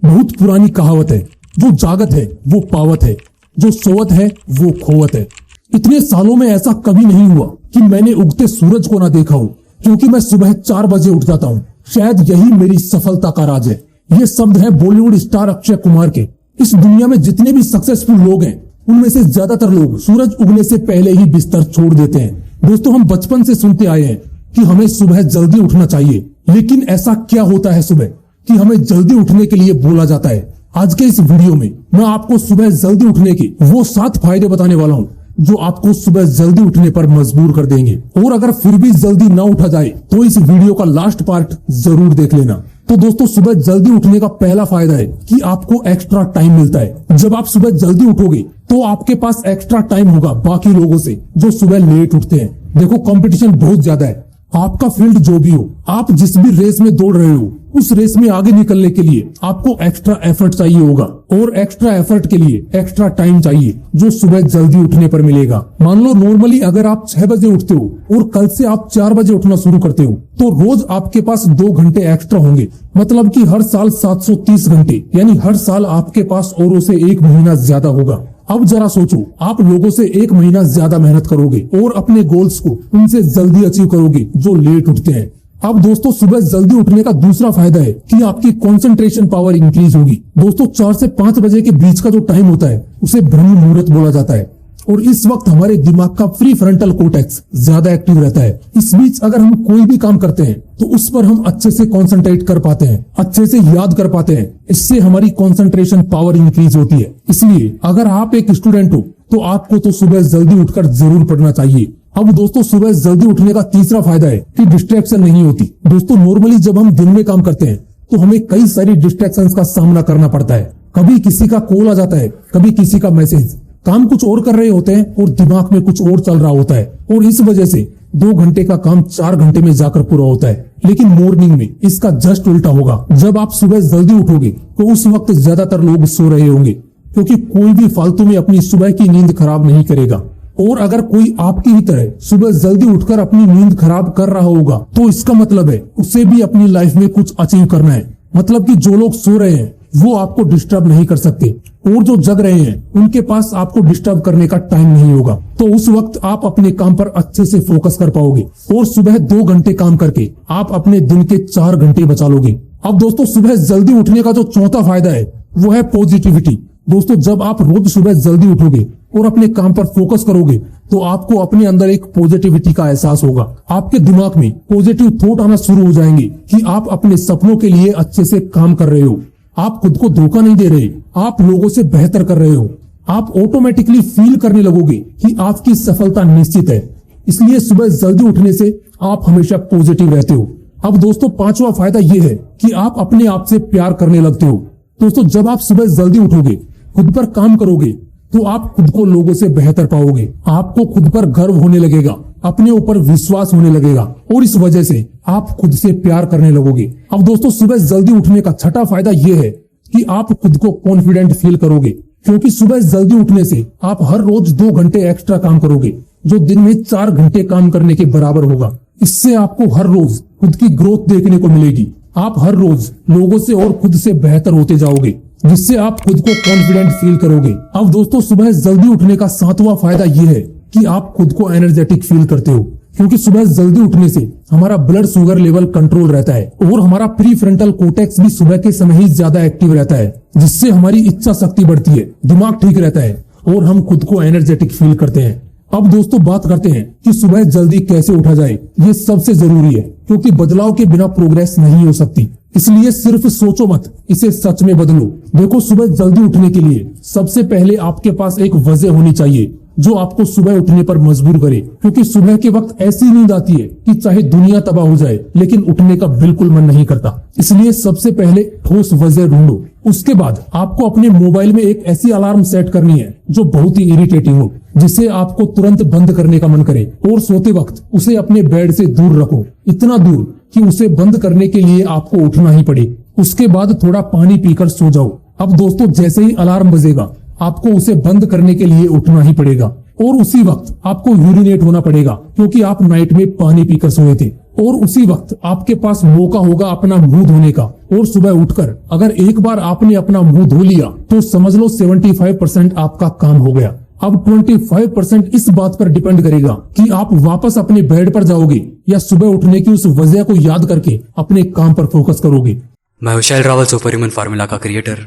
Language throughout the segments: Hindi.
बहुत पुरानी कहावत है, जो जागत है वो पावत है, जो सोवत है वो खोवत है। इतने सालों में ऐसा कभी नहीं हुआ कि मैंने उगते सूरज को ना देखा हो, क्योंकि मैं सुबह 4 बजे उठ जाता हूँ। शायद यही मेरी सफलता का राज है। ये शब्द है बॉलीवुड स्टार अक्षय कुमार के। इस दुनिया में जितने भी सक्सेसफुल लोग हैं, उनमें से ज्यादातर लोग सूरज उगने से पहले ही बिस्तर छोड़ देते हैं। दोस्तों, हम बचपन से सुनते आए हैं कि हमें सुबह जल्दी उठना चाहिए, लेकिन ऐसा क्या होता है सुबह कि हमें जल्दी उठने के लिए बोला जाता है? आज के इस वीडियो में मैं आपको सुबह जल्दी उठने के वो 7 फायदे बताने वाला हूँ जो आपको सुबह जल्दी उठने पर मजबूर कर देंगे। और अगर फिर भी जल्दी ना उठा जाए तो इस वीडियो का लास्ट पार्ट जरूर देख लेना। तो दोस्तों, सुबह जल्दी उठने का पहला फायदा है कि आपको एक्स्ट्रा टाइम मिलता है। जब आप सुबह जल्दी उठोगे तो आपके पास एक्स्ट्रा टाइम होगा बाकी लोगों से जो सुबह लेट उठते हैं। देखो, कंपटीशन बहुत ज्यादा है। आपका फील्ड जो भी हो, आप जिस भी रेस में दौड़ रहे हो, उस रेस में आगे निकलने के लिए आपको एक्स्ट्रा एफर्ट चाहिए होगा, और एक्स्ट्रा एफर्ट के लिए एक्स्ट्रा टाइम चाहिए जो सुबह जल्दी उठने पर मिलेगा। मान लो नॉर्मली अगर आप 6 बजे उठते हो और कल से आप 4 बजे उठना शुरू करते हो, तो रोज आपके पास 2 घंटे एक्स्ट्रा होंगे। मतलब कि हर साल 730 घंटे, यानी हर साल आपके पास औरों से 1 महीना ज्यादा होगा। अब जरा सोचो, आप लोगों से 1 महीना ज्यादा मेहनत करोगे और अपने गोल्स को उनसे जल्दी अचीव करोगे जो लेट उठते हैं। अब दोस्तों, सुबह जल्दी उठने का दूसरा फायदा है कि आपकी कंसंट्रेशन पावर इंक्रीज होगी। दोस्तों, 4 से 5 बजे के बीच का जो टाइम होता है उसे ब्रह्म मुहूर्त बोला जाता है, और इस वक्त हमारे दिमाग का प्री फ्रंटल कोर्टेक्स ज्यादा एक्टिव रहता है। इस बीच अगर हम कोई भी काम करते हैं तो उस पर हम अच्छे से कंसंट्रेट कर पाते हैं, अच्छे से याद कर पाते हैं। इससे हमारी कंसंट्रेशन पावर इंक्रीज होती है। इसलिए अगर आप एक स्टूडेंट हो तो आपको तो सुबह जल्दी उठकर जरूर पढ़ना चाहिए। अब दोस्तों, सुबह जल्दी उठने का तीसरा फायदा है कि डिस्ट्रैक्शन नहीं होती। दोस्तों, नॉर्मली जब हम दिन में काम करते हैं तो हमें कई सारी डिस्ट्रैक्शंस का सामना करना पड़ता है। कभी किसी का कॉल आ जाता है, कभी किसी का मैसेज। काम कुछ और कर रहे होते हैं और दिमाग में कुछ और चल रहा होता है, और इस वजह से 2 घंटे का काम 4 घंटे में जाकर पूरा होता है। लेकिन मॉर्निंग में इसका जस्ट उल्टा होगा। जब आप सुबह जल्दी उठोगे तो उस वक्त ज्यादातर लोग सो रहे होंगे, क्योंकि कोई भी फालतू में अपनी सुबह की नींद खराब नहीं करेगा। और अगर कोई आपकी ही तरह सुबह जल्दी उठकर अपनी नींद खराब कर रहा होगा तो इसका मतलब है उसे भी अपनी लाइफ में कुछ अचीव करना है। मतलब कि जो लोग सो रहे हैं वो आपको डिस्टर्ब नहीं कर सकते, और जो जग रहे हैं उनके पास आपको डिस्टर्ब करने का टाइम नहीं होगा। तो उस वक्त आप अपने काम पर अच्छे से फोकस कर पाओगे, और सुबह 2 घंटे काम करके आप अपने दिन के 4 घंटे बचा लोगे। अब दोस्तों, सुबह जल्दी उठने का जो चौथा फायदा है वो है पॉजिटिविटी। दोस्तों, जब आप रोज सुबह जल्दी उठोगे और अपने काम पर फोकस करोगे तो आपको अपने अंदर एक पॉजिटिविटी का एहसास होगा। आपके दिमाग में पॉजिटिव थॉट आना शुरू हो जाएंगे कि आप अपने सपनों के लिए अच्छे से काम कर रहे हो। आप खुद को धोखा नहीं दे रहे, आप लोगों से बेहतर कर रहे हो। आप ऑटोमेटिकली फील करने लगोगे कि आपकी सफलता निश्चित है। इसलिए सुबह जल्दी उठने से आप हमेशा पॉजिटिव रहते हो। अब दोस्तों, 5वां फायदा ये है कि आप अपने आप से प्यार करने लगते हो। दोस्तों, जब आप सुबह जल्दी उठोगे, खुद पर काम करोगे, तो आप खुद को लोगों से बेहतर पाओगे। आपको खुद पर गर्व होने लगेगा, अपने ऊपर विश्वास होने लगेगा, और इस वजह से आप खुद से प्यार करने लगोगे। अब दोस्तों, सुबह जल्दी उठने का 6वां फायदा यह है कि आप खुद को कॉन्फिडेंट फील करोगे, क्योंकि सुबह जल्दी उठने से आप हर रोज 2 घंटे एक्स्ट्रा काम करोगे, जो दिन में 4 घंटे काम करने के बराबर होगा। इससे आपको हर रोज खुद की ग्रोथ देखने को मिलेगी। आप हर रोज लोगों से और खुद से बेहतर होते जाओगे, जिससे आप खुद को कॉन्फिडेंट फील करोगे। अब दोस्तों, सुबह जल्दी उठने का 7वां फायदा यह है कि आप खुद को एनर्जेटिक फील करते हो, क्योंकि सुबह जल्दी उठने से हमारा ब्लड शुगर लेवल कंट्रोल रहता है, और हमारा प्री फ्रंटल कोर्टेक्स भी सुबह के समय ही ज्यादा एक्टिव रहता है, जिससे हमारी इच्छा शक्ति बढ़ती है, दिमाग ठीक रहता है, और हम खुद को एनर्जेटिक फील करते हैं। अब दोस्तों, बात करते हैं कि सुबह जल्दी कैसे उठा जाए। ये सबसे जरूरी है, क्योंकि बदलाव के बिना प्रोग्रेस नहीं हो सकती। इसलिए सिर्फ सोचो मत, इसे सच में बदलो। देखो, सुबह जल्दी उठने के लिए सबसे पहले आपके पास एक वजह होनी चाहिए जो आपको सुबह उठने पर मजबूर करे, क्योंकि सुबह के वक्त ऐसी नींद आती है कि चाहे दुनिया तबाह हो जाए लेकिन उठने का बिल्कुल मन नहीं करता। इसलिए सबसे पहले ठोस वजह ढूंढो। उसके बाद आपको अपने मोबाइल में एक ऐसी अलार्म सेट करनी है जो बहुत ही इरिटेटिंग हो, जिसे आपको तुरंत बंद करने का मन करे, और सोते वक्त उसे अपने बेड से दूर रखो, इतना दूर कि उसे बंद करने के लिए आपको उठना ही पड़े। उसके बाद थोड़ा पानी पीकर सो जाओ। अब दोस्तों, जैसे ही अलार्म बजेगा आपको उसे बंद करने के लिए उठना ही पड़ेगा, और उसी वक्त आपको यूरिनेट होना पड़ेगा, क्योंकि आप नाइट में पानी पीकर सोए थे। और उसी वक्त आपके पास मौका होगा अपना मुंह धोने का। और सुबह उठकर अगर एक बार आपने अपना मुंह धो लिया तो समझ लो 75% आपका काम हो गया। अब 25% इस बात पर डिपेंड करेगा कि आप वापस अपने बेड पर जाओगे या सुबह उठने की उस वजह को याद करके अपने काम पर फोकस करोगे। मैं विशाल रावल सुपर ह्यूमन फार्मूला का क्रिएटर,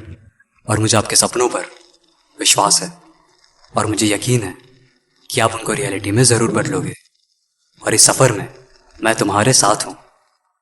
और मुझे आपके सपनों पर विश्वास है और मुझे यकीन है कि आप उनको रियलिटी में ज़रूर बदलोगे। और इस सफ़र में मैं तुम्हारे साथ हूँ।